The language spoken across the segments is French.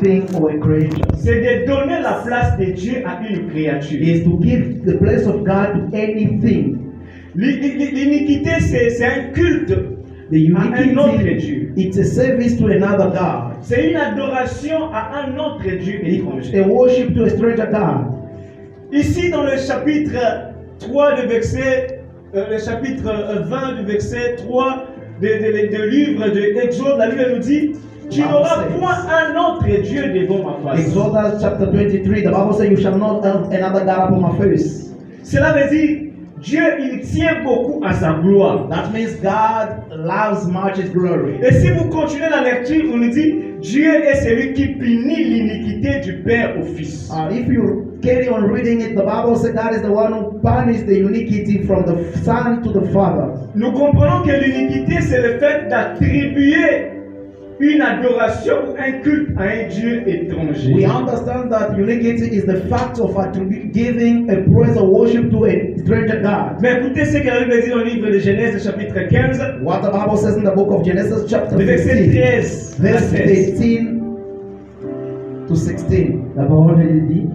thing or a creature. C'est de donner la place de Dieu à une créature. Is to give the place of God to anything. L'iniquité, c'est un culte The à un autre iniquity, Dieu. it's a service to another God. C'est une adoration à un autre Dieu It's étranger. a worship to a stranger God. Ici, dans le chapitre 3 du verset, le chapitre 20 du verset 3 du livre de Exode, la Bible nous dit: tu n'auras point un autre Dieu devant ma face. Exodus chapter 23, the Bible says, you shall not have another God upon my face. Cela veut dire, Dieu, il tient beaucoup à sa gloire. That means God loves much His glory. Et si vous continuez la lecture, on nous dit: Dieu est celui qui punit l'iniquité du Père au Fils. If you carry on reading it, the Bible says God is the one who punishes the iniquity from the Son to the Father. Nous comprenons que l'iniquité, c'est le fait d'attribuer une adoration ou un culte à un Dieu étranger. We understand that iniquity is the fact of giving a praise or worship to a stranger God. Mais écoutez ce que la Bible dit dans le livre de Genèse, chapitre 15, What the Bible says in the book of Genesis chapter le verset 15, 13. verse 18 to 16. La parole elle dit,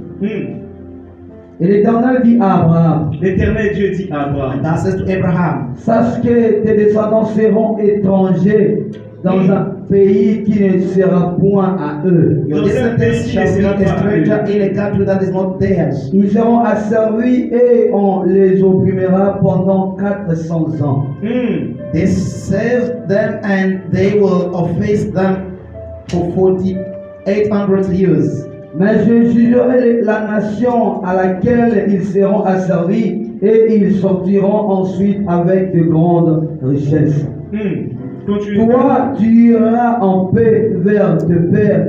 et l'Éternel dit à Abraham, L'Éternel Dieu dit à Abraham: And that says to Abraham, sache que tes descendants seront étrangers dans un pays qui ne sera point à eux. your Dans un pays descendants qui shall ne be sera a pas à stranger in a country that is not theirs. Ils seront asservis et on les opprimera pendant 400 ans. They serve them and they will office them for 800 years. Mais je jugerai la nation à laquelle ils seront asservis et ils sortiront ensuite avec de grandes richesses. Continue. Toi, tu iras en paix vers tes pères.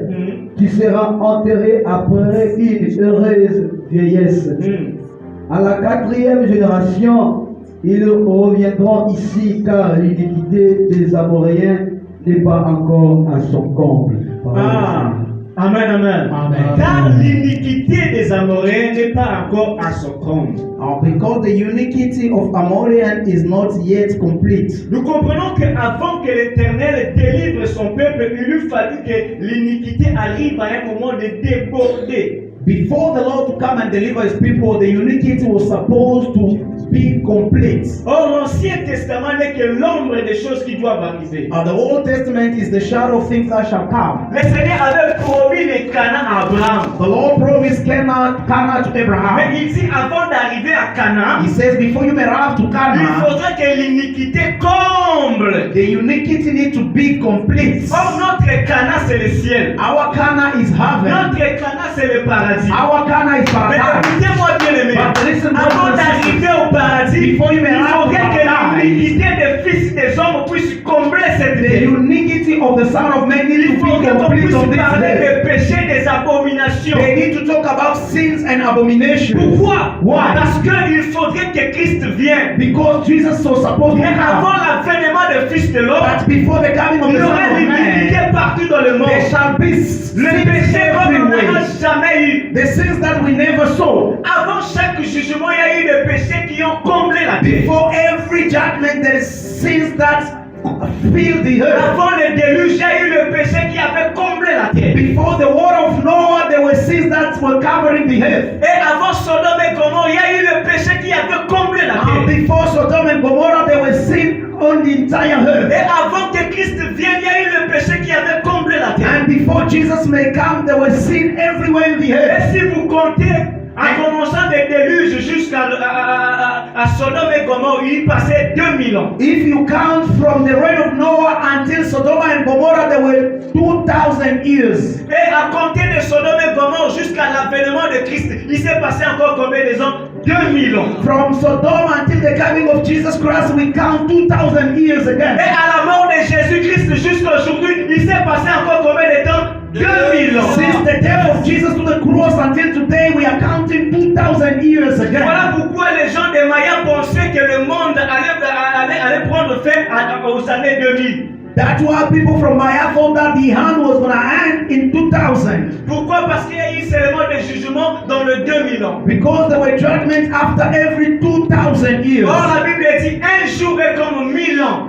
Tu seras enterré après une heureuse vieillesse. À la 4e génération, ils reviendront ici car l'iniquité des Amoréens n'est pas encore à son comble. Ah, amen, amen. Amen. Car l'iniquité des Amoréens n'est pas encore à son comble. Because the iniquity of Amorian is not yet complete. Nous comprenons qu'avant que l'Éternel délivre son peuple, il lui fallut que l'iniquité arrive à un moment de déborder. Before the Lord to come and deliver His people, the iniquity was supposed to be complete. Or, l'Ancien Testament n'est que l'ombre des choses qui doivent arriver. The Old Testament is the shadow of things that shall come. Le Seigneur avait promis les Canaan à Abraham. The Lord promised Canaan to Mais Abraham. il dit, avant d'arriver à Canaan, He says, before you may arrive to il Canaan, faudrait que l'iniquité comble. the iniquity need to be complete. Or, notre Canaan, c'est le ciel. Our Canaan is heaven. Notre Canaan, c'est le paradis. Our Canaan is Mais paradise. écoutez-moi bien aimé, But listen, avant brothers and d'arriver sisters, au paradis, il before you may arrive faudrait to que paradise, l'iniquité des fils des hommes puisse combler cette the terre. iniquity of the Son of Man need Il to be faudrait qu'on complete puisse on this parler day. des péchés, des abominations. They need to talk about sins and abominations. Pourquoi? Why? Parce qu'il faudrait que Christ vienne. Because Jesus was supposed to Mais avant come. l'avènement du Fils de l'homme, But before the coming of il y the Son aurait of l'iniquité Man, partout dans le monde. there shall be Le sins péché comme on n'en everywhere. a jamais eu. The sins that we never saw. Avant chaque jugement, il y a eu des péchés qui ont comblé la terre. Before every judgment, there is sins that fill the earth. Avant le déluge, il y a eu le péché qui avait comblé la terre. Before the word of Noah, there were sins that were covering the earth. Et avant Sodome et Gomorrhe, il y a eu le péché qui avait comblé la And terre. before Sodom and Gomorrah, there were sin on the entire Et earth. avant que Christ vienne, il y a eu le péché qui avait comblé la terre. And before Jesus may come, there was sin everywhere in the earth. Et si vous comptez, en commençant des déluges jusqu'à à Sodome et Gomorrhe, il passait 2000 ans. If you count from the reign of Noah until Sodom and Gomorrah, there were 2,000 years. Et à compter de Sodome et Gomorrhe jusqu'à l'avènement de Christ, il s'est passé encore combien de ans? 2000 ans. From Sodom until the coming of Jesus Christ, we count 2,000 years Et again. à la mort de Jésus-Christ jusqu'à aujourd'hui, il s'est passé encore combien de temps? 2000 ans. Since the death of Jesus to the cross until today, we are counting 2,000 years again. Voilà pourquoi les gens de Maya pensaient que le monde allait prendre fin aux années 2000. That's why people from Maya thought that the hand was going to end in 2000. Pourquoi? Parce qu'il y a eu seulement des jugements dans le 2000 ans. Because there were judgments after every 2,000 years. Or la Bible dit un jour est comme 1000 ans.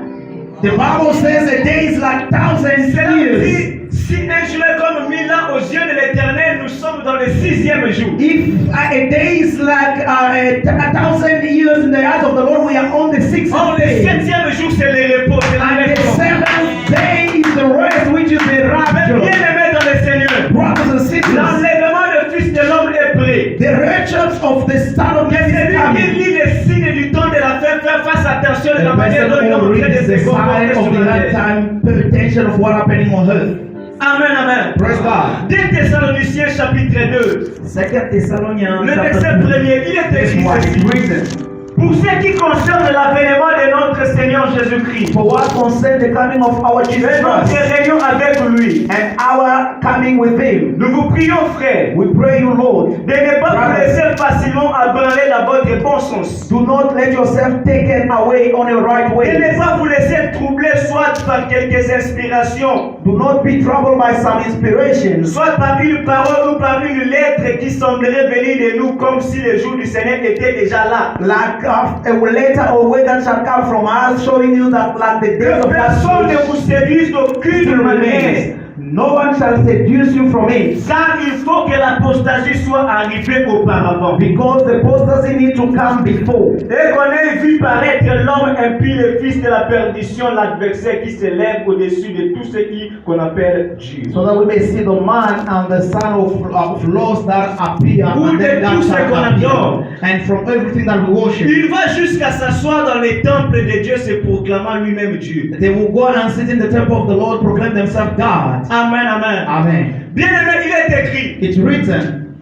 The Bible says a day is like 1,000 Cela veut years. dire Si un jour est comme 1000 ans aux yeux de l'Éternel, nous sommes dans le 6e jour. If a day is like 1,000 years in the eyes of the Lord, we are on the 6th Or, le day. 7e jour, c'est le repos, c'est la And the maison. 7th day is the rest, which is the Mais rapture. bien aimé dans le Seigneur, Brothers and sisters, l'enlèvement du Fils de l'homme est prêt. the rapture of the Son of Mais Man is celui qui coming. lit les signes du temps de la fin, faire face attention de la The manière dont il est person en who train de reads the se comporter sign of sur the la end terre. time, pay attention of what happening on earth. Amen, amen. Praise God. 2 Thessaloniciens chapitre 2. 2 Thessalonians Le chapter verset 2. premier, il est This écrit one ceci. is written. Pour ce qui concerne l'avènement de notre Seigneur Jésus-Christ, For what concerns the coming of our Jesus et notre Christ réunion avec lui, and our coming with Him, nous vous prions, frères, we pray you, Lord, de ne pas vous laisser facilement ébranler dans votre bon sens. do not let yourself taken away on the right De way. ne pas vous laisser troubler soit par quelques inspirations, Do not be troubled by some inspirations, soit par une parole ou par une lettre qui semblerait venir de nous comme si le jour du Seigneur était déjà là. like a letter or word that shall come from us, showing you that like the day Que of personne ne that vous séduise d'aucune manière. no one shall seduce you from it, Car il faut que l'apostasie soit arrivée auparavant. because the apostasy need to come before. Et qu'on ait vu paraître l'homme impie, le fils de la perdition, l'adversaire qui s'élève au-dessus de tout ce qu'on appelle Dieu. So that we may see the man and the son of laws that appear, Ou and de then tout that ce shall qu'on adore. appear, and from everything that we worship. Il va jusqu'à s'asseoir dans les temples de Dieu, se proclamant lui-même Dieu. They will go and sit in the temple of the Lord, proclaim themselves God. Amen, amen. Amen. Bien aimé, il est écrit, It's written,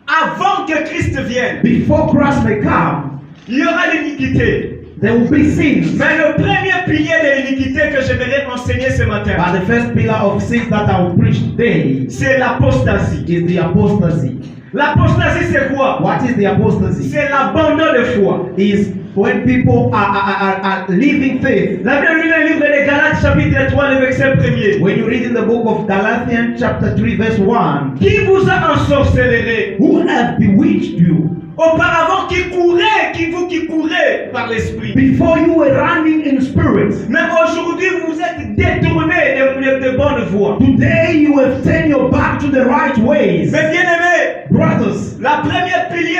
avant que Christ vienne, before Christ may come, il y aura l'iniquité. there will be sins. Mais le premier pilier de l'iniquité que je vais enseigner ce matin, But the first pillar of sins that I will preach today c'est l'apostasie. is the apostasy. L'apostasie, c'est quoi? What is the apostasy? C'est l'abandon de foi. Is when people are leaving faith. La Bible dit dans le livre de Galates, chapitre 3, le verset 1er. When you read in the book of Galatians chapter 3 verse 1, Qui vous a ensorcelé? who have bewitched you? Auparavant, qui courez par l'esprit. Before you were running in spirit, Mais aujourd'hui, vous êtes détournés de bonnes voies. today you have turned your back to the right ways. Mais bien aimé, Brothers, le premier pilier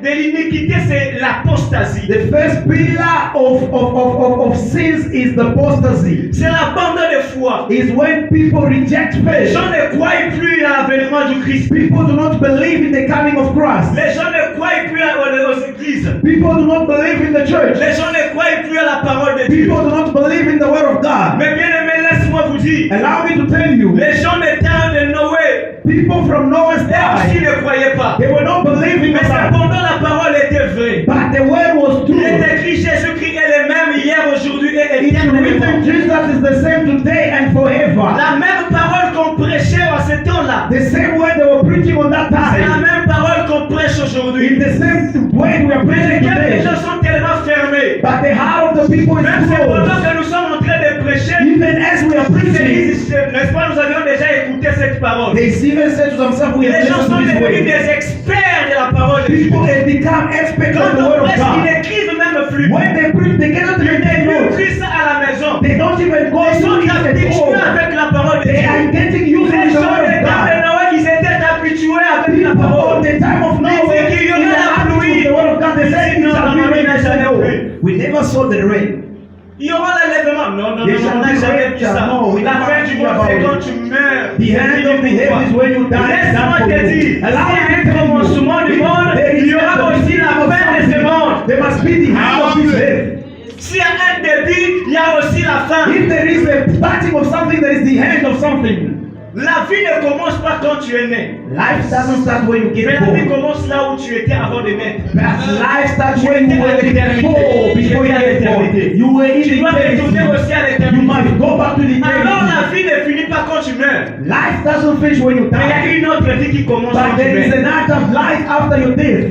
de l'iniquité, c'est l'apostasie. the first pillar of sins is the apostasy. C'est l'abandon de foi. Is when people reject Les faith. gens ne croient plus à l'avènement du Christ. People do not believe in the coming of Christ. Les gens ne croient plus aux églises. People do not believe in the church. Les gens ne croient plus à la parole de Dieu. People do not believe in the word of God. Mais bien aimé, laisse-moi vous dire, Allow me to tell you, les gens des temps de Noé, people from Noah's eux aussi time, ne croyaient pas. they were not believing Mais in God. cependant, la parole était vraie. But the word was Il true. est écrit, Jésus-Christ est le même hier, aujourd'hui et It's written, éternellement. Jesus is the same today and forever. La même parole qu'on prêchait à ce temps-là, The same word they were preaching on that c'est la time. même parole qu'on prêche In aujourd'hui. the same way we are Mais les preaching cœurs des today. gens sont tellement fermés. But the heart of the people is Même cependant closed. que nous sommes en train de prêcher, Even as we are preaching, n'est-ce pas, nous avions déjà écouté cette parole. they even said to themselves, we have Les gens listened sont to this devenus word. des experts de la parole de Dieu. People have become experts Quand of the on word of prêche, ils God. n'écrivent même plus. When they preach, they cannot Ils even take n'écrivent notes. plus ça à la maison. They don't even go Ils sont to it at habitués all. avec la parole de They are Dieu. getting used to Les the gens word des of temps de God. Noël, ils étaient habitués avec la People parole. of the time of Noah, Ils disaient qu'il y in aura the la habit pluie. of the word of God, they said it Non, shall non, be non, rain. non, They said, jamais no, plu. we never saw the rain. Il y aura l'enlèvement. Non, non, They non, shall on n'a be jamais raptured. vu ça. No, we La never fin du heard monde, about c'est it. quand tu meurs. The end of the heaven is when you die. Laisse-moi That's te for dire, you. Allow s'il y a me un to tell you, commencement du if monde, there is il y aura a aussi la beginning of fin de ce something, monde. there must be the end of this earth. S'il y a un début, il y a aussi la fin. If there is a starting of something, there is the end of something. La vie ne commence pas quand tu es né. Life doesn't start when you Mais get la vie born. commence là où tu étais avant de naître. But life starts when you were before you get born. You were in Tu dois retourner eternity. aussi à You l'éternité. must go back to the Alors la eternity. vie ne finit pas quand tu meurs. Life doesn't finish when you Mais il y a die. une autre vie qui commence quand But tu there is meurs. an act of life after your death.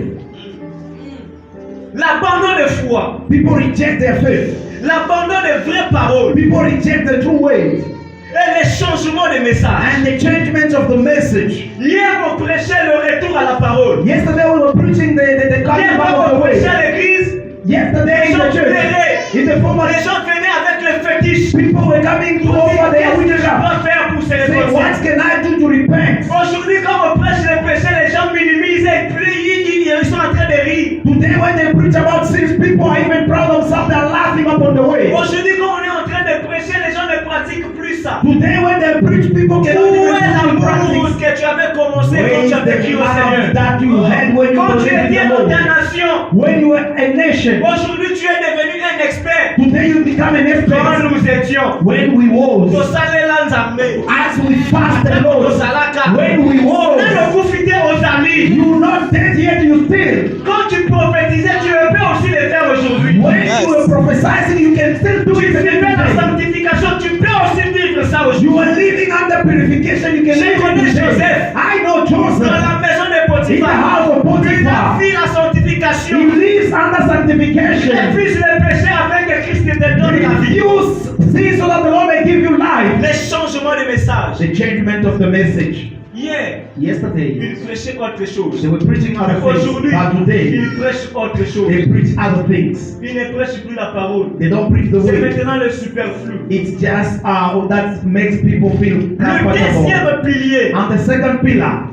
L'abandon de foi. People reject their faith. L'abandon de vraies paroles. People reject the true ways. Et les changements de message. And the changement of the message. Hier, on prêchait le retour à la parole. Yesterday we were preaching the coming Hier, back of on the way. prêchait à l'église. Yesterday Les in gens the church, in the former Les gens venaient avec le fétiche fiches. People were coming to offer their Qu'est-ce que je witchcraft. dois faire pour Say, célébrer? what can I do to repent? Aujourd'hui, quand on prêche les péchés, les gens minimisent et ils sont en train de rire. Today, when they preach about sins, people are even proud of themselves. They're laughing up on the way. Aujourd'hui, quand on est en train de prêcher, les gens ne pratiquent plus ça. Today, when they preach, people Où cannot even est do l'amour practice. que tu avais commencé Where quand is tu avais the crié au love Seigneur? that you had when you Quand tu believed in étais the dans ta Lord? nation, When you were a nation, aujourd'hui tu es devenu un expert. today you become an Quand expert. nous étions, When we was, Tosalela Nzambe, as we fast the Lord, Tosalaka, when we was, même profiter aux amis. you not dead yet, you still. Quand tu prophétisais, tu peux aussi le faire aujourd'hui. When you were prophesying, you can still do Tu it vivais la today. sanctification, tu peux aussi vivre ça You aujourd'hui. are living under purification, you can J'ai live connu it today. Joseph. I know Dans Joseph. la maison de In the Potiphar, house of il a Potiphar, vu la sanctification. he lives under Il a sanctification. vu le péché afin que Christ te donne la vie. Refuse sin so that the Lord may give you life. Les changements de message. The changement of the message. Hier, Yesterday, il prêchait autre chose. they were preaching other things, Aujourd'hui, but today, il prêche autre chose. they preach other things. Il ne prêche plus la parole. They don't preach the C'est word. maintenant le superflu. It's just that makes people feel Le comfortable. deuxième pilier, And the second pillar,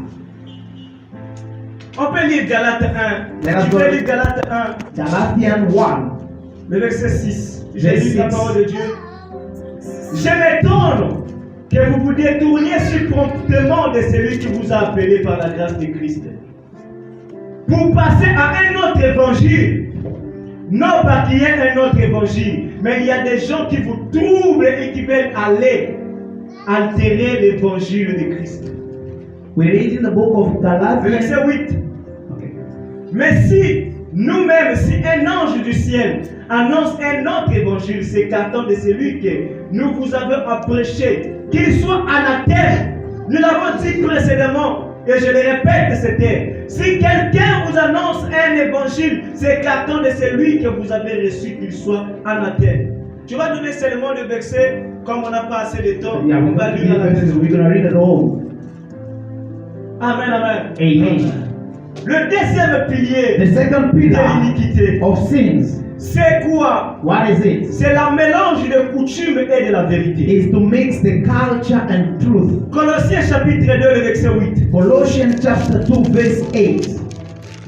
on peut lire Galates 1. Let us Tu go. peux lire Galates 1, Galatians 1. le verset 6. J'ai Verset lu la 6. parole de Dieu. Je m'étonne que vous vous détourniez si promptement de celui qui vous a appelé par la grâce de Christ. Pour passer à un autre évangile. Non pas qu'il y ait un autre évangile, mais il y a des gens qui vous troublent et qui veulent aller altérer l'évangile de Christ. We read in the book of Galatians. Verset 8. Okay. Mais si nous-mêmes, si un ange du ciel annonce un autre évangile s'écartant de celui que nous vous avons prêché, qu'il soit anathème, nous l'avons dit précédemment, et je le répète, c'était, si quelqu'un vous annonce un évangile s'écartant de celui que vous avez reçu, qu'il soit anathème. Tu vas donner seulement le verset, comme on n'a pas assez de temps, Yeah, on va lire à la maison. we're going to read it all. Amen, amen. Amen. Le deuxième pilier The second de pillar l'iniquité, of sins, c'est quoi? what is it? C'est le mélange de coutumes et de la vérité. Is to mix the culture and truth. Colossiens chapitre 2, le verset 8. Colossians chapter 2 verse 8.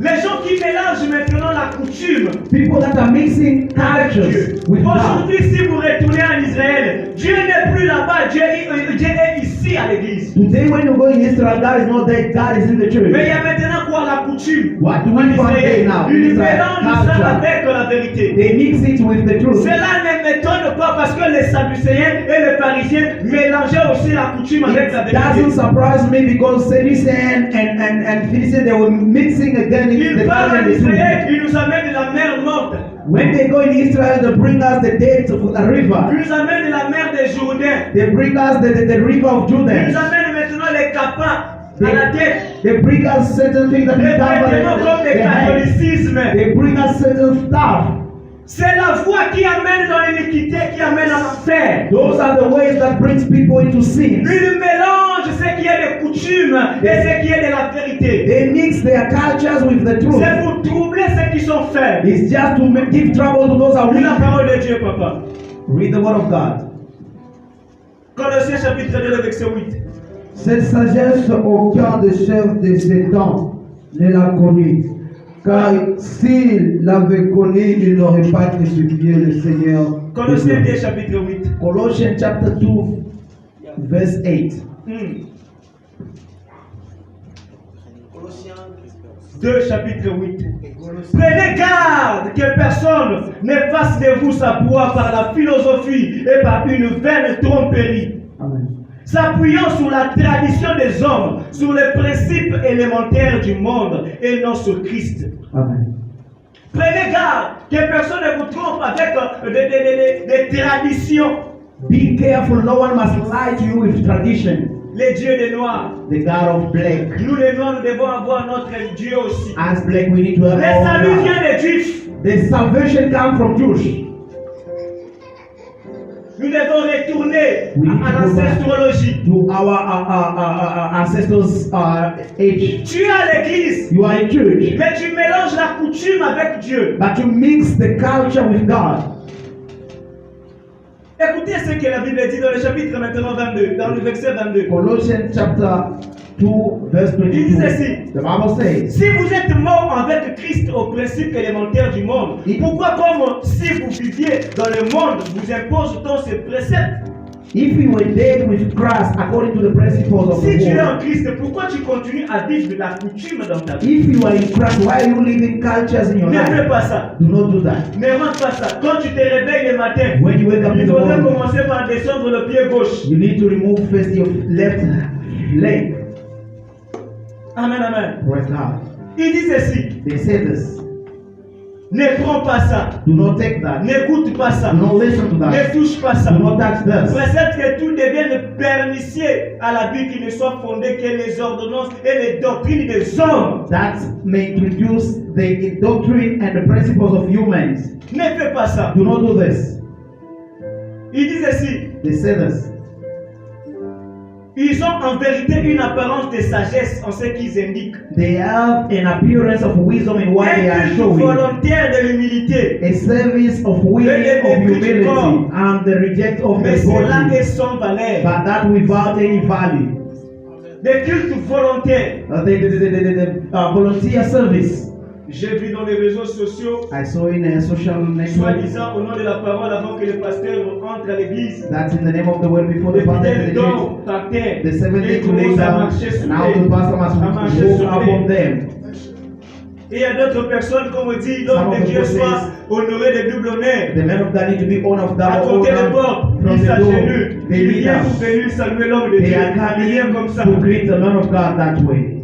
Les gens qui mélangent maintenant la coutume People that are mixing avec Dieu. cultures with God. Aujourd'hui, si vous retournez en Israël, Dieu n'est plus là-bas, Dieu est ici à l'église. Today when you go in Israel, God is not there, God is in the Mais il church. y a maintenant quoi? La coutume. What do En we find Israël, there now? In ils Israel, mélangent ça culture. avec la vérité. They mix it with the truth. Cela ne m'étonne pas parce que les Sadducéens et les pharisiens mélangeaient aussi la coutume avec la It doesn't vérité. surprise me because Sadducees and Pharisees, they were mixing again in Ils the parlent culture en and the truth. Israël, ils nous amènent la mer morte. When they go in Israel, they bring us the dead to the Ils river. nous amènent la mer des Jourdains. They bring us the river of Ils nous Jordan. amènent maintenant les capas à la tête. They bring us certain things that we Les cover vêtements comme the le head. catholicisme. They bring us certain stuff. C'est la foi qui amène dans l'iniquité, qui amène à l'enfer. Those are the ways that brings people into sin. Ils mélangent ce qui est de coutume et ce qui est de la vérité. They mix their cultures with the truth. C'est pour troubler ceux qui sont faibles. It's just to give trouble to those who are Lis la weak. parole de Dieu, papa. Read the word of God. Colossiens chapitre 2, le verset 8. Cette sagesse, aucun des chefs de ces temps ne l'a connue. Car s'il l'avait connue, il n'aurait pas crucifié le Seigneur. Colossiens 2, chapitre 8. Colossians chapter 2, verse 8. 2, chapitre 8. Prenez garde que personne ne fasse de vous sa proie par la philosophie et par une vaine tromperie, Amen. s'appuyant sur la tradition des hommes, sur les principes élémentaires du monde et non sur Christ. Amen. Prenez garde que personne ne vous trompe avec des traditions. Be careful, no one must lie to you with tradition. Les dieux des Noirs. The God of black. Nous les Noirs, nous devons avoir notre Dieu aussi. As black, we need to have Le our salut own vient God. des Juifs. The salvation comes from Jews. Nous devons retourner We à l'ancestrologie. To our ancestors' age. Tu es à l'église, You are in church, mais tu mélanges la coutume avec Dieu. but you mix the culture with God. Écoutez ce que la Bible dit dans le chapitre maintenant 22, dans le verset 22. Colossians chapter 2, verse Il dit 22. ceci. The Bible says, Si vous êtes mort avec Christ au principe élémentaire du monde, pourquoi comme si vous viviez dans le monde, vous impose-t-on ces préceptes? if you were dead with Christ according to the principles of Si the tu es en world, Christ, pourquoi tu continues à vivre de la coutume dans ta vie? if you are in Christ, why are you living cultures in your Ne fais life? pas ça. Do not do that. Ne rentre pas ça. Quand tu te réveilles le matin, When you wake up in il the faudrait morning, commencer par descendre le pied gauche. you need to remove first your left leg. Amen, amen. Praise God. Il dit ceci. They say this. Ne prends pas ça. Do not take that. N'écoute pas ça. Do not listen to Ne that. touche pas ça. Do not touch this. Précède que tout devienne pernicieux à la vie qui ne soit fondée que les ordonnances et les doctrines des hommes. That may introduce the doctrine and the principles of humans. Ne fais pas ça. Do not do this. Il dit ceci. They say this. Ils ont en vérité une apparence de sagesse en ce qu'ils indiquent. They have an appearance of wisdom in what they are Un culte showing. volontaire de l'humilité. A service of willing of humility and the reject of Mais the cela est body, sans valeur. but that without any value. Des cultes volontaires. The volunteer service. J'ai vu dans les réseaux sociaux, I saw in a social network soi-disant au nom de la parole avant que le pasteur entre à l'église, that's in the name of the word before the des pastor fidèles in the church. dorment par terre. The seventh day Et to tout le lay monde a down, marché sur now the eux. pastor must A marché walk sur upon eux. them. Et il y a d'autres personnes, comme on dit, Some l'homme of de the Dieu persons- soit honoré de double honneur. The man of God need to be honor of À double côté des honor portes, from il the door. s'agenouille. They Il lead vient pour us. venir saluer l'homme de They Dieu. are Il vient coming comme ça. to greet the man of God that way.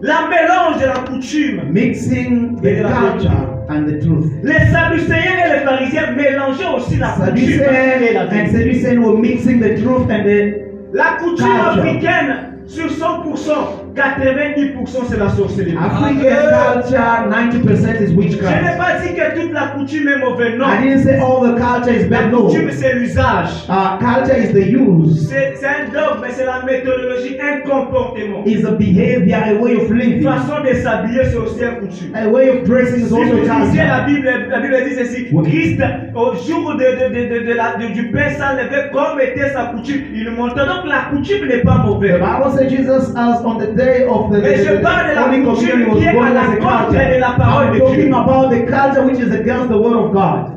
La mélange de la coutume. Mixing the culture and the truth. Les Sadducéens et les pharisiens mélangeaient aussi la coutume et la Sadduceans and vérité. Sadduceans were mixing the truth and the La coutume Culture. africaine, sur 100%, 90% c'est la sorcellerie. African culture, 90% is Je n'ai witchcraft. pas dit que toute la coutume est mauvaise, non. I didn't say all the culture is La bad, no. coutume c'est l'usage. Culture is the use, C'est un dogme, mais c'est la méthodologie, un comportement. is a behavior, a way of Une living. façon de s'habiller, c'est aussi un coutume. A way of dressing is Si also vous lisez la culture. Bible dit ceci. Oui. Christ, au jour du pain sans levain, comme était sa coutume, il montait. Donc la coutume n'est pas The mauvaise. Bible says Jesus, as on the day of the Mais je parle de la Holy coutume Communion, was qui est born à as a l'encontre culture. de la parole I'm de talking Dieu. about the culture which is against the word of God.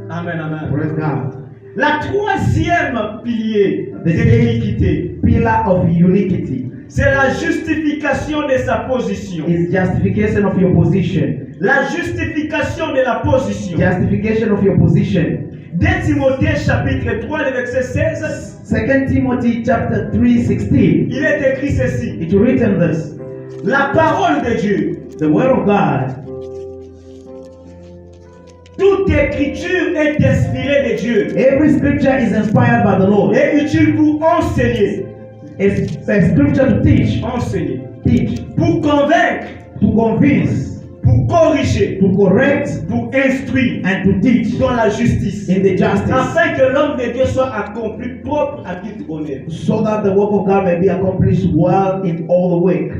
Amen, amen. Praise God. La troisième pilier de The l'iniquité, pillar of iniquity c'est la justification de sa position. is justification of your position. La justification de la position. Justification of your position. 2 Timothée chapitre 3, le verset 16, 2 Timothy chapter 3:16. il est écrit ceci. It's written this. La parole de Dieu, The word of God, toute écriture est inspirée de Dieu every scripture is inspired by the Lord. et utile pour enseigner. It's a scripture to teach, Enseigner. Pour convaincre, to convince, pour corriger, to correct, pour instruire and to teach dans la justice. in the justice, Afin que l'homme de Dieu soit accompli propre à tout honneur. so that the work of God may be accomplished well in all the work.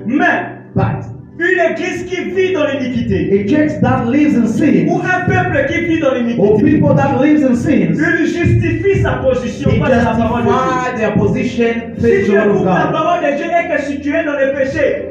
Mais But une église qui vit dans l'iniquité, a church that lives in sin, ou un peuple qui vit dans or l'iniquité, people that lives in sins, il justifie sa position they face à la parole de Dieu. justify their position Si face tu the word of écoutes la God. parole de Dieu et que si tu es dans le péché,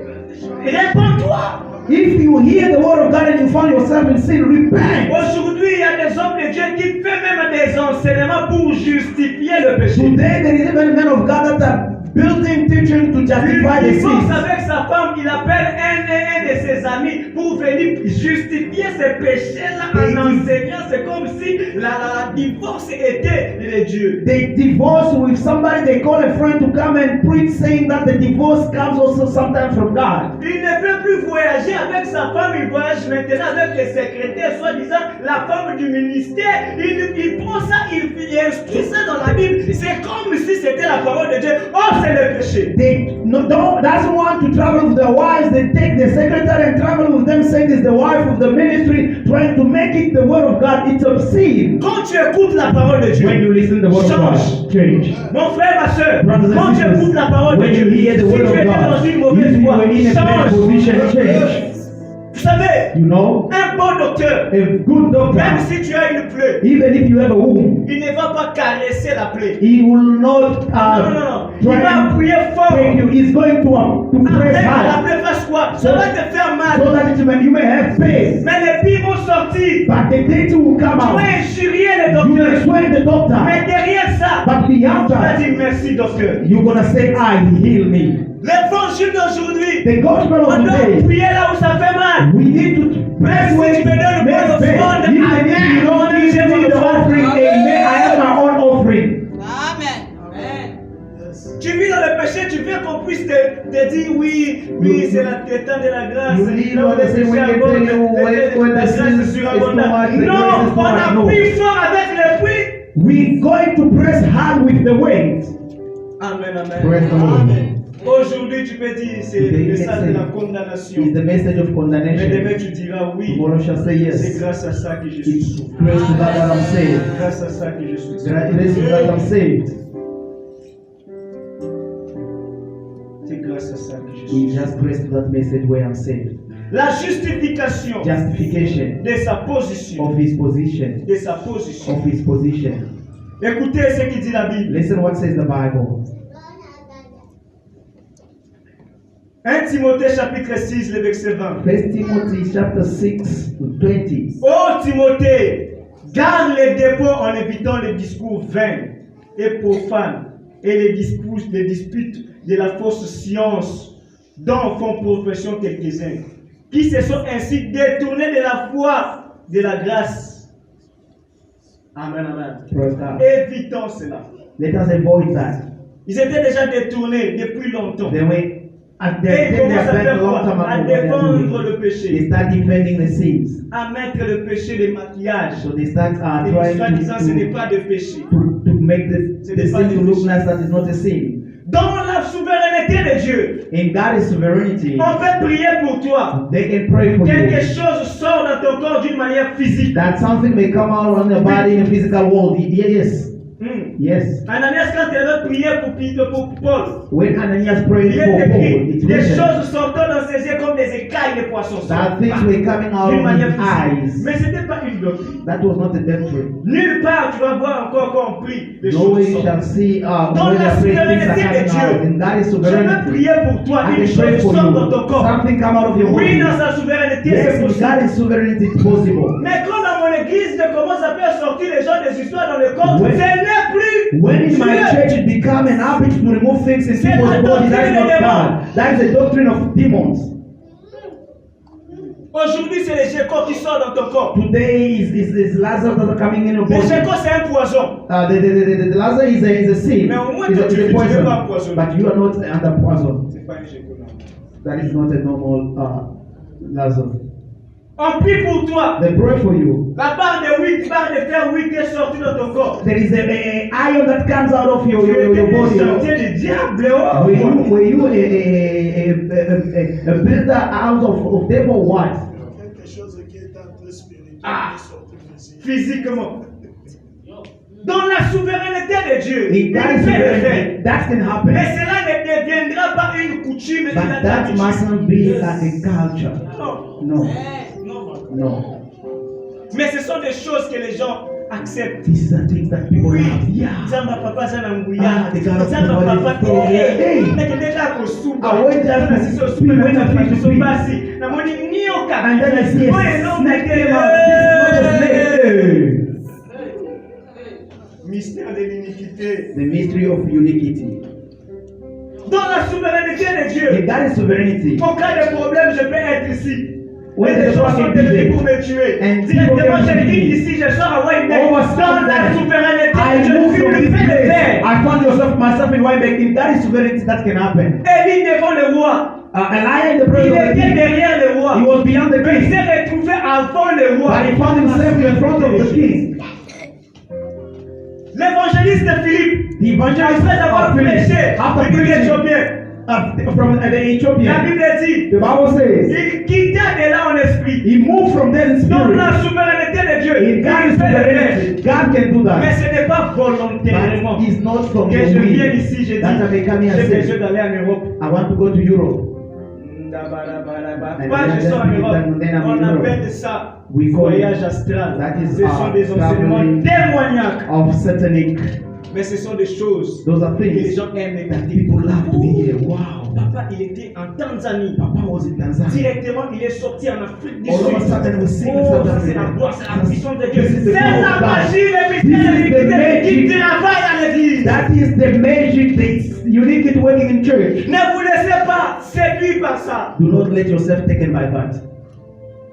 réponds-toi. If you hear the word of God and you find yourself in sin, repent. Aujourd'hui, il y a des hommes de Dieu qui font même des enseignements pour justifier le péché. Today there is even men of God that are building teaching to justify the Il divorce sin. avec sa femme, il appelle un de ses amis pour venir justifier ces péchés-là en enseignant. C'est comme si la divorce était de Dieu. They divorce with somebody, they call a friend to come and preach, saying that the divorce comes also sometimes from God. Il ne peut plus voyager avec sa femme, il voyage maintenant avec les secrétaires, soi-disant la femme du ministère. Il prend ça, il instruit ça dans la Bible. C'est comme si c'était la parole de Dieu. Oh, c'est le péché. They doesn't want to travel with their wives. They take the secretary and travel with them, saying it's the wife of the ministry, trying to make it the word of God. It's a sin. Quand tu écoutes la parole de Dieu, When you listen to the word of change. God, change. Mon frère, ma soeur, Brothers and quand tu sisters, écoutes la parole de when Dieu, you hear the si word tu of étais dans God, une if mauvaise you voie, were in a bad change. position, change. savez, You know, un bon docteur, a good doctor, même si tu as une plaie, even if you have a wound, il ne va pas caresser la plaie. he will not Non. Il va try appuyer to fort. break you. He's going to press Afin que la hard plaie fasse quoi? Ça va te faire so mal. that you may have pain. Mais les billes vont sortir. But the things will come Tu vas out. injurier les You will docteurs. swear the Mais doctor, derrière ça, but behind tu vas that, dire merci docteur. you're gonna say, "I heal me." L'évangile d'aujourd'hui, The gospel on of doit today, appuyer là où ça fait mal. we need to press Si where tu me donnes une bonne make offrande, pain. Even amen. if you don't give me the offering, amen. I have my own offering. Tu vis dans le péché, tu veux qu'on puisse te dire oui, c'est le temps de la grâce. You live Non, on the same way la they tell you when grâce the sin est is too surabondante. much, the grace Non, is too on much. No. appuie fort avec les puits. We're going to press hard with the weight. Amen, Praise the amen. Lord. Aujourd'hui, tu peux dire c'est Today le you message can de la say condamnation. it's the message of Mais condemnation. demain, tu diras oui. Tomorrow shall say C'est yes. grâce à ça que je suis It's sauvé. grace to God that I'm saved. Grâce à ça que je suis sauvé. Grace to God I'm saved. C'est grâce à ça que je suis It's sauvé. just grace to that message where I'm saved. La justification Justification de sa position. of his position. De sa position. Of his position. Écoutez ce que dit la Bible. Listen what says the Bible. 1 Timothée chapitre 6, le verset 20. 1 Timothy chapter 6 to 20. Ô Timothée, garde les dépôts en évitant les discours vains et profanes et les disputes de la fausse science dont font profession quelques-uns, qui se sont ainsi détournés de la foi, de la grâce. Amen, amen. Praise God. Évitons cela. Let us avoid that. Ils étaient déjà détournés depuis longtemps. They were at Et their ils commencent à back a faire long quoi? time À ago. what they are défendre doing. le They péché, start defending the sins. à mettre le péché de maquillage. So they start Et trying soi-disant, ce n'est pas de péché. to make the sin to look nice that is not a sin. Dans la souveraineté de Dieu, In God's sovereignty, on peut prier pour toi. they can pray for Quelque you. chose sort dans ton corps d'une manière physique. That something may come out on your body in the physical world. Yes. Yes. Ananias, quand il avait prié pour Paul, When Ananias prayed il for est Paul, écrit it's des written choses sortant dans ses yeux comme des écailles de poissons. that things were coming out D'une of manière his physique. eyes. Mais ce n'était pas une doctrine. That was not a doctrine. Nulle part tu vas voir encore compris les No way choses you sortent. shall see Dans when la the things are souveraineté de coming Dieu, out. In God's Je veux sovereignty, prier pour toi, I une can pray chose for sort dans ton you. corps. Something come out of your Oui, body. dans sa souveraineté, Yes, c'est in possible. God's sovereignty it's possible. Mais quand dans mon église, je commence à faire sortir les gens des histoires dans le corps, When- ce n'est plus When in my Dieu. church it become an habit to remove things in C'est people's la body, that is doctrine des not God. That is a doctrine of demons. Aujourd'hui, c'est les gécos qui sortent dans ton corps. Today is Lazarus that are coming in your Les body. gécos, c'est un poison. The Lazarus is a sin. Mais au moins, It's toi, tu a es poison. pas empoisonné. But you are not under poison. C'est pas un géco, non. That is not a normal Lazarus. On prie pour toi. They pray for you. La barre de 8, barre de fer 8 est sortie dans ton corps. There is a iron that comes out of your body. chantier du diable. Oh. Were you a builder out of devil what? Quelque chose qui est en très spirituel Ah. qui sort de physique. Physiquement. Dans la souveraineté de Dieu, In il peut God's le faire. sovereignty, that can happen. Mais cela ne deviendra pas une coutume et But une that habitude. mustn't be like a culture. Non. No, Non. no. Mais ce sont des choses que les gens acceptent. These are things that people Oui. have. Yeah. Zamba papa zana nguya. Ah, the God of Zamba God is papa so good. Hey. nekendeka kusuba. I went just to Sisi speak osuba when I na finish to fatu speak. basi. Na moni nioka. And then I see a Oye, no snake meke. came out. This is not a snake. Mystère de l'iniquité. The mystery of iniquity. Dans la souveraineté de In Dieu. God's sovereignty, En cas de problème, je peux être ici. When Et les the gens sont problem venus is pour me tuer. and Directement, people je can dis kill me. ici, je sors à Wayback. Over Dans la something. souveraineté I de Dieu, moved tu from le this fais le place. faire. I found myself in Weinberg. In God's sovereignty, that can happen. Élie devant le roi. And I in the Il presence of the était king. derrière le roi. He was beyond the Mais il king. s'est retrouvé avant le roi. But he found himself in front of the king. L'évangéliste Philippe, The evangelist après avoir of Philip, prêché, after il dit preaching Éthiopien. from the La Ethiopian, Bible dit, the Bible says, il quitta de là en esprit. he moved from there in Dans spirit. la souveraineté de Dieu, In il God's fait le faire. sovereignty, God can do Mais that. ce n'est pas volontairement But it's not from que your je viens will. ici, je dis, That I may come here and j'ai say, besoin d'aller en Europe. I want to go to Europe. Pas juste en Europe, on appelle ça voyage astral. Ce sont des enseignements démoniaques. of satanic. Mais ce sont des choses Those are que les things gens aiment that écouter. people love to hear. Wow, Papa, il était en Tanzanie. Papa was in Tanzania. Directement, il est sorti en Afrique du All of a Sud. sudden we see Oh, ça c'est la gloire, c'est la puissance de Dieu. This is the C'est power la of God. magie, le This mystère, is the qui magic. travaille à l'église. That is the magic, the unique working in church. Ne vous laissez pas séduire par ça. Do not let yourself taken by that.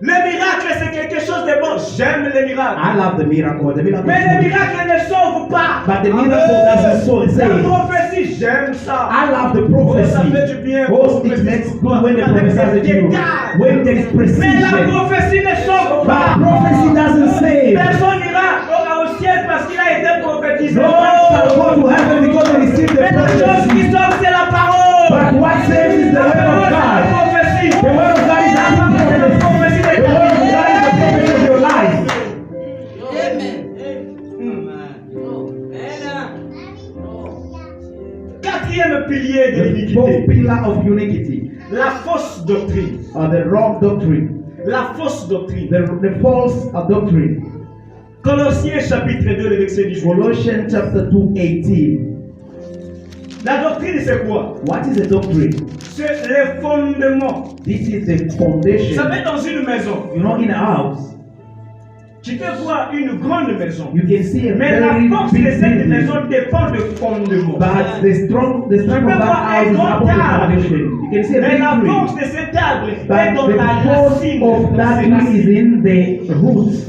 Le miracle, c'est quelque chose de bon. J'aime les miracles. I love the miracle. The miracle. Mais is les good. miracles ne sauvent pas. But the miracle doesn't so La save. prophétie, j'aime ça. I love the Oh, ça prophecy. fait du bien. Oh, it makes good when they prophesy to you. When there is Mais la precision. prophétie ne sauve But pas. prophecy doesn't save. Personne n'ira au ciel parce qu'il a été prophétisé. No one shall go to heaven because they received the Mais la chose qui prophecy. sauve, c'est la parole. But what saves is the word of God. prophétie. The word of God is the prophecy. The word of God is the prophecy of your life. Quatrième pilier de The fourth l'iniquité, pillar of unity la fausse doctrine. are the wrong doctrine, La fausse doctrine. the false doctrine. Colossiens chapitre 2, le verset 18. Colossians chapter 2, 18. La doctrine, c'est quoi? What is a doctrine? C'est les fondements. This is the Vous foundation. savez, dans une maison, You know, in a house, tu peux voir une grande maison. you can see a Mais la very force de big cette building. maison dépend de fondements. But the strength of that house is about the foundation. You can see a Mais big la tree. force de cet arbre est But dans the la force racine. of dans that ses tree racines. is in the roots.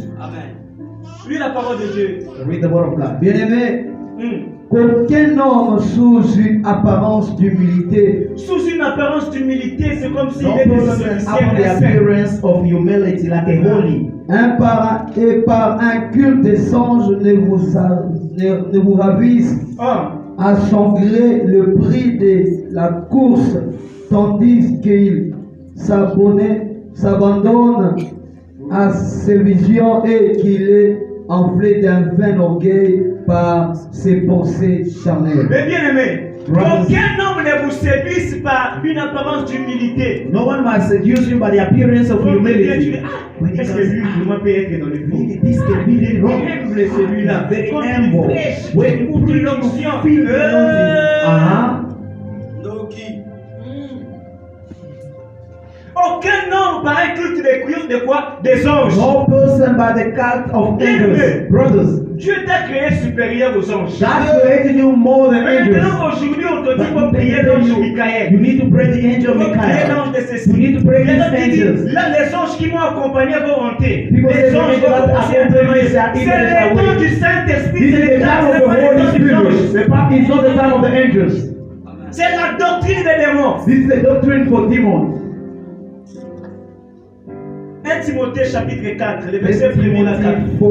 Lis la parole de Dieu. Read the word of God. Bien-aimé, Hmm. qu'aucun homme sous une apparence d'humilité Sous une apparence d'humilité, c'est comme s'il No était person sur le upon ciel the des saints. appearance of humility like a holy. et par un culte des anges ne vous ravisse Ah. à son gré le prix de la course, tandis qu'il s'abandonne à ses visions et qu'il est enflé d'un vain orgueil par ses pensées charnelles. Mais bien aimé, Brothers. aucun homme ne vous séduise par une apparence d'humilité. No one must seduce you by the appearance of Donc, tu humility. dis, ah, est-ce que lui vraiment peut être dans le Really, pays? this can be really wrong. Humble celui-là. Very Quand il humble. prêche, When il you ouvre preach, l'onction. you feel the anointing. Uh-huh. Aucun homme par un culte de quoi? Des anges. No person by the cult of angels. Brothers, Dieu t'a créé supérieur aux anges. God created you more than angels. Maintenant, aujourd'hui, on te dit qu'il faut But prier they l'ange tell you, Michael. you need to pray the angel Il faut prier Michael. l'ange de ceci. You need to pray Les these autres qui disent, angels. là, les anges qui m'ont accompagné vont monter. People say Les the anges angels vont that commencer à accompany témoigner. us are C'est even le temps away. du Saint-Esprit, This c'est is le the temps time of the Holy des Spirit. anges. It's not the time of the angels. C'est la doctrine des démons. This is the doctrine for demons. 1 Timothée chapitre 4, le 1 verset 1er à 4. Timothy 4,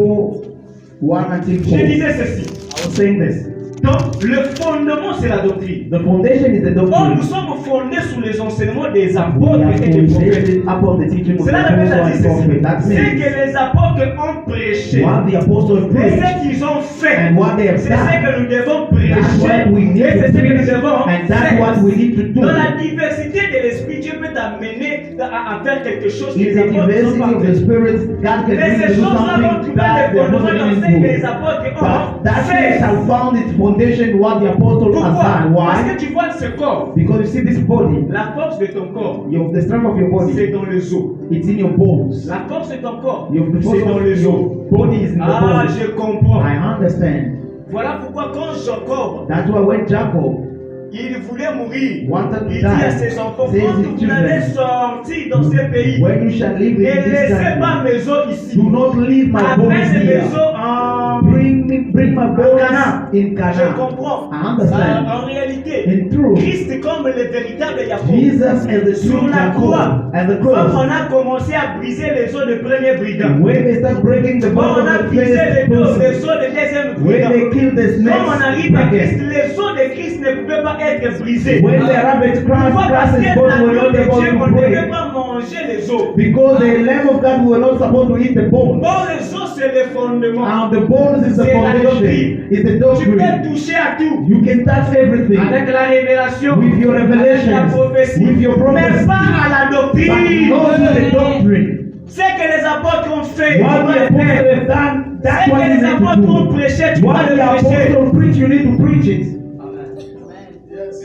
1 until Je 4. disais ceci. I was saying this. Donc, le fondement, c'est la doctrine. The foundation is the Or, doctrine. nous sommes fondés sous les enseignements des We apôtres are et des prophètes. founded upon the teaching of the Cela répète à apostles dire and ceci. prophets. That C'est means que les apôtres ont prêché. what the apostles Et preached. ce qu'ils ont fait, And what they have c'est done. ce que nous devons That's prêcher. what we need Et c'est to ce que nous preach. devons And that's faire. what we need to do. Dans la diversité de l'esprit, Dieu peut t'amener à faire quelque chose que In les the apôtres diversity n'ont pas of the fait. Spirit, God can Mais bring you ces to do choses-là vont something trouver that les the fondements apostles dans ce didn't que les do. apôtres But ont that fait. thing shall found its foundation what the apostle has Pourquoi? done. Parce Why? que tu vois ce corps, Because you see this body, la force de ton corps, the strength of your c'est body, dans les os. it's in your bones. La force de ton corps, The force c'est dans of les os. your body is in the Ah, bones. je comprends. I understand. Voilà pourquoi quand Jacob, That's why when Jacob il voulait mourir, wanted to il dit à die, ses enfants, says quand his vous allez children, sortir dans ces pays, when you shall live ne in this laissez pas country, mes os ici. do not leave my bones Amène mes here. os en... Bring my bones Cana. in Je Canaan. comprends. I understand. En réalité, In truth, Christ comme le véritable Jacob. Jesus is the Sur true la croix, Jacob and the quand cross. on a commencé à briser les os de premier brigand, When they start breaking the quand bones on a of the brisé les first os person, de deuxième when they brigand, kill the quand on snakes arrive à Christ, again, les os de Christ ne pouvaient pas être brisé. When the rabbit Pourquoi? crosses Parce que his bones, will l'agneau not be de Dieu, able on to ne devait break. pas manger les os. Because the Lamb of God were not supposed to eat the bones. Bon, les os, c'est le fondement. And the bones is the C'est la foundation. doctrine. It's the Tu peux doctrine. toucher à tout. You can touch everything. Avec la révélation, With your avec la revelations, prophétie, with your mais prophecy. pas à la But doctrine. not to the doctrine. Ce que les apôtres ont fait, What tu the vas le apostles faire. have done, that's Ce what que you les need apôtres to ont do. prêché, tu vas What le the prêcher. apostles preach, you need to preach it.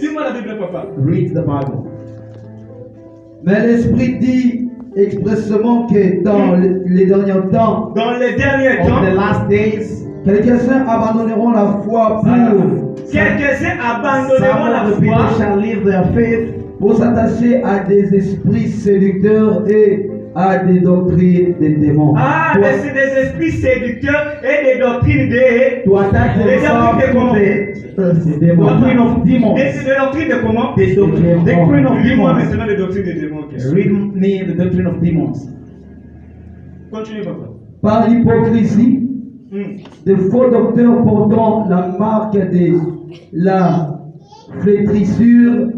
Lis-moi la Bible, papa. Read the Bible. Mais l'Esprit dit expressément que dans les derniers temps, Dans les derniers On the temps, last days, quelques-uns abandonneront la foi quelques-uns abandonneront la some of the people foi shall leave their faith pour s'attacher à des esprits séducteurs et à des doctrines des démons. Ah, mais c'est des esprits séducteurs et des doctrines des... to attack Les themselves doctrines de comment? the doctrine of demons. Des doctrines de comment? The doctrine of Lis-moi demons. maintenant les doctrines des démons. ok. Read me the doctrine of demons. Continue, papa. Par l'hypocrisie, Hmm. de faux docteurs portant la marque de la flétrissure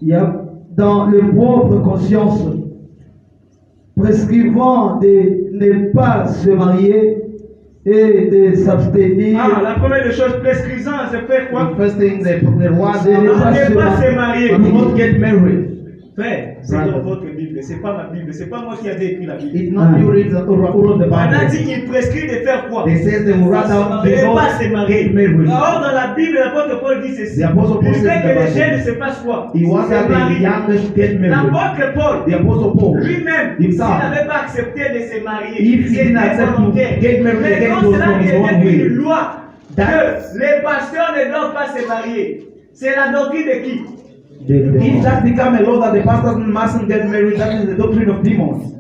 il y a dans le propre conscience, prescrivant de ne pas se marier et de s'abstenir. Ah, la première des choses, prescrivant, c'est faire quoi? The first thing the roi C'est Ne pas pas se se marier. do not get married. Frère, c'est dans votre Bible, c'est pas ma Bible, c'est pas moi qui ai écrit la Bible. It's not you read the wrote the On a dit Bible. il prescrit de faire quoi? They says they will rather De they ne pas don't se marier. get married. Or, dans la Bible, l'apôtre Paul dit ceci. The apostle Paul Il says fait que in the les Bible, jeunes se passent quoi? He wants that Se the marient. youngest get married. L'apôtre Paul, The apostle Paul, lui-même, s'il himself, n'avait pas accepté de se marier, If he didn't accept to get married mais again, comme it was cela from his own était will. une loi que That- les pasteurs ne doivent pas se marier, c'est la doctrine de qui? if that become a law that the pastors mustn't get married, that is the doctrine of demons.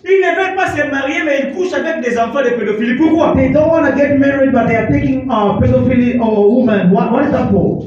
Ils ne veulent pas se marier, mais ils couchent avec des enfants de pédophilie. Pourquoi? They don't want to get married, but they are taking pedophilia or women. What is that for?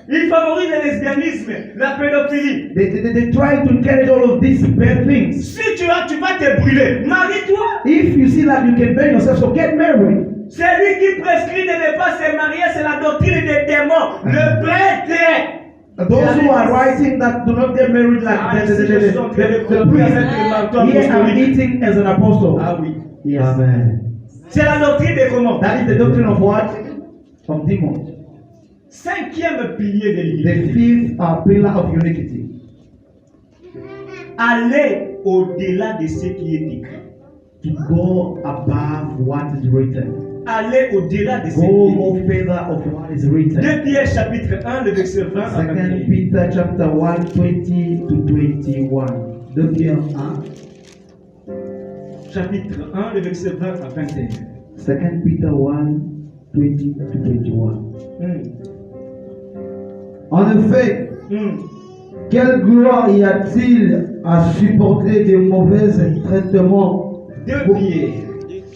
Ils favorisent le lesbianisme, la pédophilie. They try to encourage all of these bad things. Si tu vas te brûler, marie-toi. If you see that you can burn yourself, so get married. Celui qui prescrit de ne pas se marier, c'est la doctrine des démons. Le prêtre. Those who are writing that do not get married, like Ah, the ici, je suis en train de priest, frapper avec le marteau here I'm apostolique. eating as an apostle. Ah oui. Yes. Amen. C'est la doctrine de comment? That is the doctrine of what? Of demons. Cinquième pilier de The l'Église. fifth pillar of unity. Aller au-delà de ce qui est écrit. To go above what is written. Aller au-delà de ce qui Go est écrit. more further of what is written. 2 Pierre chapitre 1, le verset 20 à 2 21. Peter chapter 1, 20 to 21. 2 Pierre 1. Chapitre 1, le verset 20 à 21. 2 Peter 1, 20 to 21. En effet, Hmm. quelle gloire y a-t-il à supporter des mauvais traitements 2 Pierre.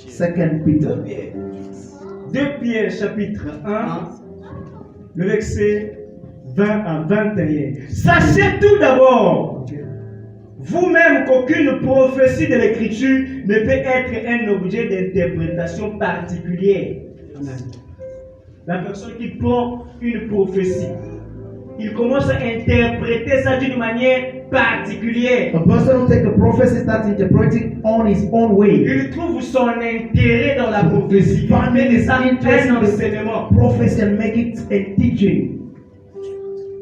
2 Peter. 2 Pierre chapitre 1, le verset 20 à 21. Sachez tout d'abord, vous-même, qu'aucune prophétie de l'Écriture ne peut être un objet d'interprétation particulière. La personne qui prend une prophétie, il commence à interpréter ça d'une manière particulière. A person who takes a prophecy starts interpreting on his own way. Il trouve son intérêt dans la prophétie. Il fait de ça un enseignement. Prophecy and make it a teaching.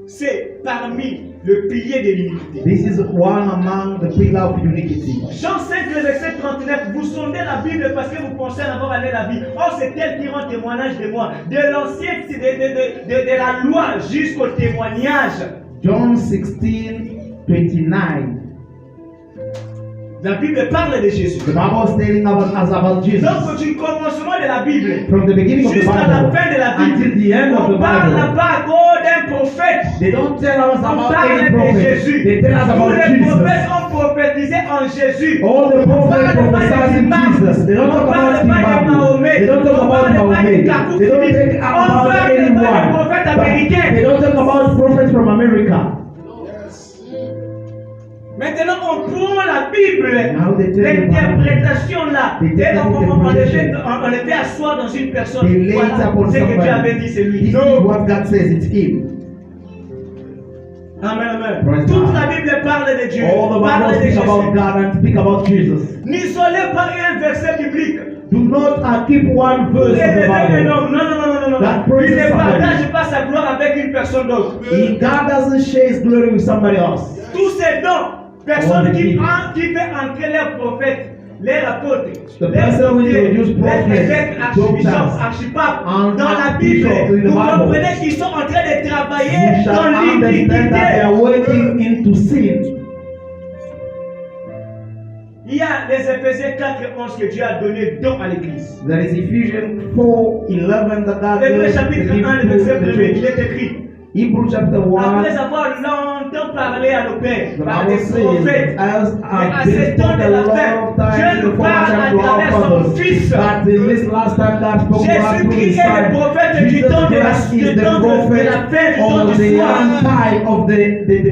C'est parmi le pilier de l'unité. This is one among the pillar of unity. Jean 5, le verset 39, vous sondez la Bible parce que vous pensez en avoir allé la vie. Oh, c'est elle qui rend témoignage de moi. De l'ancien, de la loi jusqu'au témoignage. John 16, 29. La Bible parle de Jésus. The Bible is telling us about Jesus. Donc, du commencement de la Bible From the beginning of the jusqu'à la Bible fin de la until the Bible, end of on the parle Bible. pas d'un prophète. They don't tell us On about parle any de prophet. Jésus. They tell us Tous about les prophètes Jesus. ont prophétisé en Jésus. All the On prophets parle pas prophesied de in Imam. Jesus. They don't On talk parle about pas de Imam. Mahomet. They don't talk On about parle pas de Mahomet. Kakou They don't Philippe. talk On about parle pas des anyone. prophètes But américains. they don't talk about prophets from America. Maintenant, on prend la Bible, Now they take the l'interprétation là, They take et the interpretation. on le fait asseoir dans une personne. They lay it Voilà, upon ce que Dieu somebody. avait dit, c'est lui. This is Non. what God says, it's him. Amen, amen. Praise Toute God. la Bible parle de Dieu, All the parle Bible de speak about Jésus. God and speak about Jesus. N'isolez pas un verset biblique. Do not keep one Pour verse of the élever un Bible. homme. Non, non, non, non, non, That non. Il praises ne somebody. partage pas sa gloire avec une personne d'autre. God doesn't share his glory with somebody else. Tous ces dons, personne All the qui people. fait entrer leurs prophètes, les apôtres, The les person who officiers, introduced les prophets, évêques, archibishops, doctors, archipapes, and dans la Bible, archbishops in the vous Bible. comprenez qu'ils sont en train de You travailler shall dans understand that they l'iniquité. are working into sin. Il y a les Éphésiens 4:11 que Dieu a donné don à l'église. There is Ephesians 4:11 that God Hébreux gave chapitre to 1, le verset 1, the il church. est écrit. Hebrews chapter 1, Après avoir longtemps parlé à nos pères, the par Bible des says, prophètes, as mais à been ce temps spoken de la a fin, long time Dieu in the nous former parle à time to travers our son fathers, Fils. that in this last time God spoke to us through Jésus-Christ His est le Son. prophète du Jesus temps de la Christ is du the temps de prophet la fin, du temps of du the soir. end time of the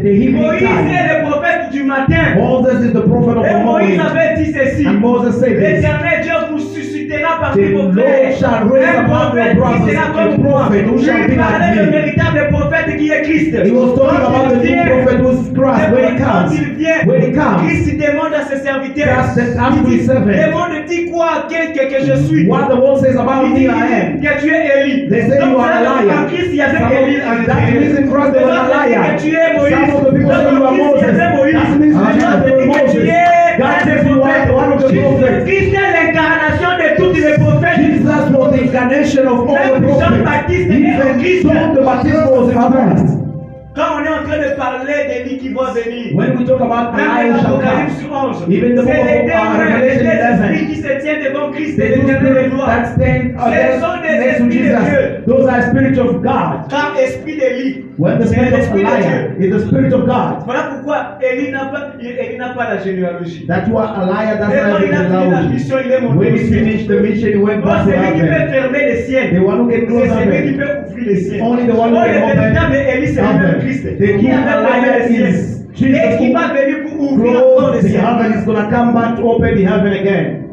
evening Moïse time. est le prophète du matin. Moses is the prophet of Et the Moïse morning. avait dit ceci. And Moses said this. L'Éternel Dieu vous suscitera parmi The vos Lord frères shall raise un among your prophète qui brothers sera a comme moi. prophet who shall be Il parlait like le me. véritable prophète qui est Christ. He was talking Quand about il the vient, true prophet who's Christ when he quand comes. il vient, When he comes, Christ demande à ses serviteurs. Christ said after Il dit, his servant, demande, dis quoi à quelqu'un que je suis. what the word says about Il me, dit I am. que tu es Élie. They say Donc, you are a en liar. Christ, il y avait Some of- Élie en that means in Christ they were a liar. que tu es Moïse. Some of the people say you are Donc, en Christ, il y Moses. avait Moïse. That means in Donc, Jesus they were que tu Moses. es God un says des you are one of the prophets. Christ est l'incarnation de tous les prophètes. Jesus was the incarnation of all the Même prophets. Jean-Baptiste est en Even Christ. John the Baptist was in Christ. Quand on est en train de parler d'Élie qui va venir, When we talk about même Elias shall l'Apocalypse come, 11, even the c'est book les of deux Revelation esprits 11, qui se tiennent devant Christ et the two l'éternel de spirits gloire. that stand Ce sont des next to esprits de Dieu. Jesus, those are spirits of God. Car esprit d'Élie, When the c'est spirit of l'esprit de Elias Dieu. is the spirit of God. Voilà pourquoi Élie n'a pas la généalogie. That's why Elias Et doesn't quand have il a the fini la genealogy. mission, il est monté When au he ciel. finished the mission, he went Oh, back to c'est lui qui peut heaven. fermer les siennes. The one who can C'est close celui qui heaven. peut ouvrir les siennes. Only the one Oh, who le can open véritable Élie, c'est lui-même heaven. Christ. The Qui true avait fermé Elias les siennes. is Et Jesus qui who va venir pour ouvrir encore les closed the heaven siennes. is going to come back to open the heaven again.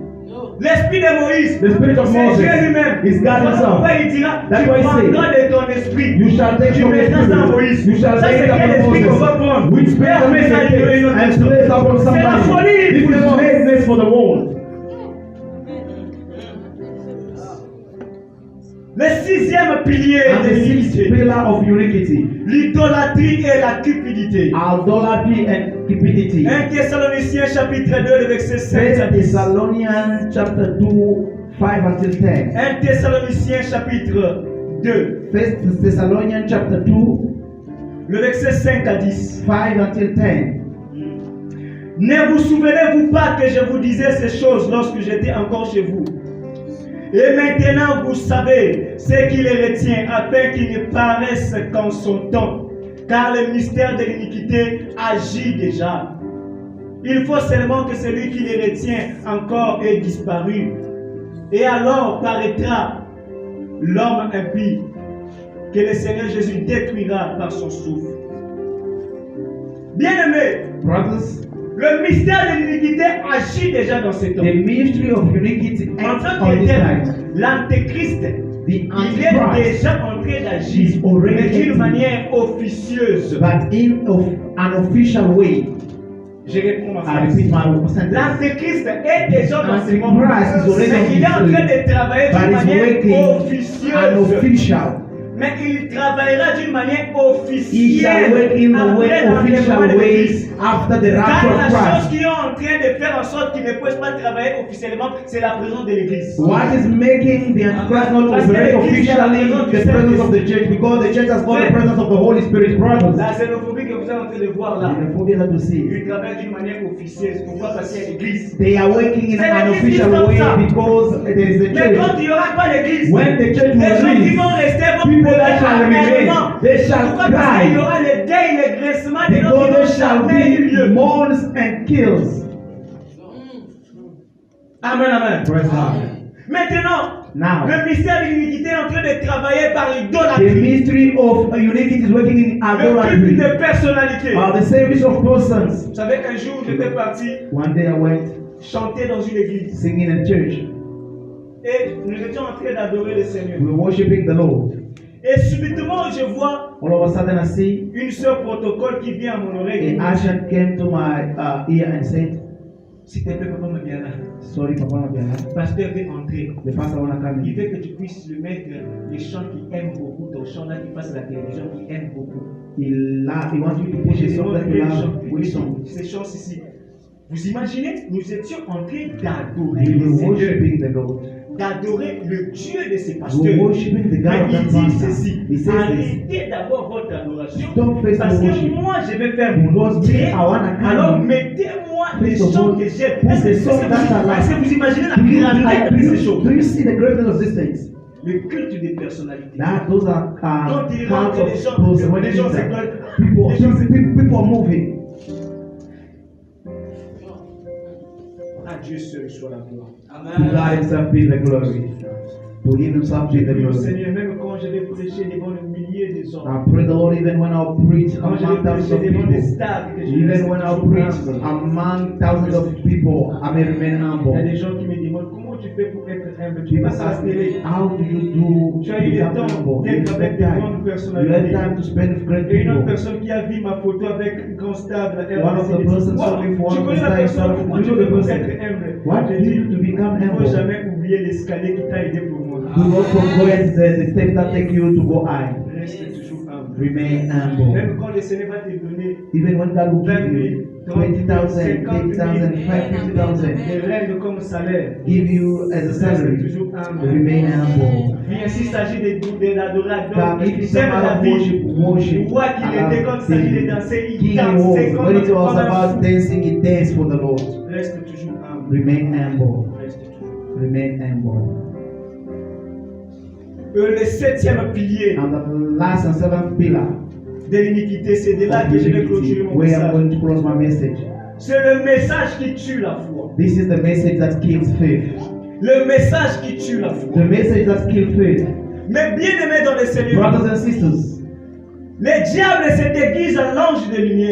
L'esprit de Moïse, The spirit of c'est Moses Dieu lui-même. is God Voilà himself. pourquoi il dira, That's tu why he said, prendras de ton esprit. You shall take Tu from your mettras ça à spirit. Moïse. You shall Ça, c'est take quel upon esprit qu'on va Moses. prendre? Which spirit Et of après ça, il y aura une autre and personne. place upon C'est la somebody. folie This pour le is monde. madness for the world. Le sixième pilier And de the sixth l'unité, pillar of uniquity, l'idolâtrie et la cupidité. idolatry and cupidity. 1 Thessaloniciens chapitre 2, le verset 5 à 10. Thessalonians chapter 2, 5 until 10. 1 Thessaloniciens chapitre 2, First Thessalonians chapter 2, le verset 5 à 10. 5 until 10. Ne vous souvenez-vous pas que je vous disais ces choses lorsque j'étais encore chez vous? Et maintenant vous savez ce qui les retient, afin qu'ils ne paraissent qu'en son temps, car le mystère de l'iniquité agit déjà. Il faut seulement que celui qui les retient encore ait disparu. Et alors paraîtra l'homme impie, que le Seigneur Jésus détruira par son souffle. Bien-aimés, Brothers, le mystère de l'iniquité agit déjà dans ces temps. the mystery of uniquity En acts tant on que this tel, night. l'antéchrist, The il est Antichrist, déjà en train d'agir, is already mais d'une acting. manière officieuse. but in of an official way. Je réponds ma I phrase. repeat my sentence. L'antéchrist est déjà dans ce moment. Antichrist is already Mais il est en train de travailler but d'une it's manière working an officieuse. official. Mais il travaillera d'une manière He shall work officielle in the way, après l'enlèvement official de way l'Église. after the rapture Car la of chose Christ. qui est en train de faire en sorte qu'il ne puisse pas travailler officiellement, c'est la présence de l'Église. What is making the Antichrist not Parce que operate l'Église a la officially présence du the presence of the Saint-Esprit. church? Because the church has got the presence of the Holy Spirit, brothers. La xénophobie que vous êtes en train de voir là, The phobia that you see. ils travaillent d'une manière officieuse. Pourquoi? Parce qu'il y a l'Église. They are working in C'est an l'Église official comme way ça. because there is a Mais quand church. il n'y aura pas l'Église, When the church les gens qui will vont leave, rester vont people that shall pleurer remain, amèrement. they shall Pourquoi? Parce qu'il y cry. aura le deuil, le graissement de Because l'homme qui there n'ont shall jamais eu be lieu. mourns and kills. Amen, amen. Praise God. Maintenant, Now, le mystère de l'unité est en train de travailler par the l'idolâtrie. mystery of unity is working in Le culte idolatry. de personnalité. The service of persons. Vous savez qu'un jour, j'étais parti One day I went chanter dans une église. singing in church. Et nous étions en train d'adorer le Seigneur. We were worshiping the Lord. Et subitement, je vois All of a sudden, I see une sœur protocole qui vient à mon oreille. an usher came to my ear and said, S'il te plaît, papa, me viens là. "Sorry, Papa, I'm here. Le pasteur veut entrer. The pastor wanna come Il in. veut que tu puisses lui mettre les chants qu'il aime beaucoup, ton chant là qui passe à la télévision, qu'il aime beaucoup. He wants you to push a song that you love. Which song? Ces chants ici. Vous imaginez, nous étions en train d'adorer We le were Seigneur, worshiping the Lord. d'adorer le Dieu de ces We were pasteurs. worshiping the God Mais of that il dit pastor. ceci, He says this. arrêtez d'abord votre adoration, Stop facing parce que worship. moi je vais faire mon Because autre. me, I wanna come. Alors mettez-moi les First of chants all, que j'aime. put Est-ce the song that I like. que vous imaginez la Do you, gravité de ces choses? do you see the greatness of these things? Le culte des personnalités. Those are Quand il kinds rentre, of les gens, person. When les it gens is that, s'éclatent. people are moving. À Dieu seul soit la gloire. To God himself be the glory. To him himself be the Le glory. Seigneur, même quand je vais prêcher devant le millier des hommes, I pray the Lord even when I preach quand je vais among thousands prêcher of devant des people. stades, que je Even reste when I toujours preach humble. among thousands of people, I may remain Il y a humble. des gens qui me demandent comment tu fais pour être humble. Tu People passes à la ask me, télé. how do you do Tu to as eu le become temps humble? You d'être avec have des time. grandes You have personnalités. time to spend with great Et une autre people. personne qui a vu ma photo avec un grand stade, One of the persons saw me for tu one connais la style, personne, so comment you tu know fais the pour person. être humble? What J'ai do you dit, do to become il ne faut humble? jamais oublier l'escalier qui t'a aidé pour monter. Do not forget the steps that take you to go high. Reste toujours humble. Remain humble. Même quand le Seigneur va te donner Even when God will give you 20,000, 10,000, 50,000, des règles comme salaire, give you as a reste salary, toujours humble. remain humble. Bien, s'il s'agit d'adorer Come, if it's j'aime about la worship, vie. worship. Tu vois qu'il était comme ça, il est dansé, il King danse, was, c'est when comme it was comme un about fou. dancing, he danced for the Lord. Reste toujours humble. Remain humble. Reste toujours. Remain humble. Le septième pilier And the last and seventh pillar de l'iniquité, c'est de là of que je vais unity, clôturer mon where I'm message. going to close my message. C'est le message qui tue la foi. This is the message that kills faith. Le message qui tue la foi. The message that kills faith. Mais bien aimé dans le Seigneur, Brothers and sisters, le diable se déguise en l'ange de lumière.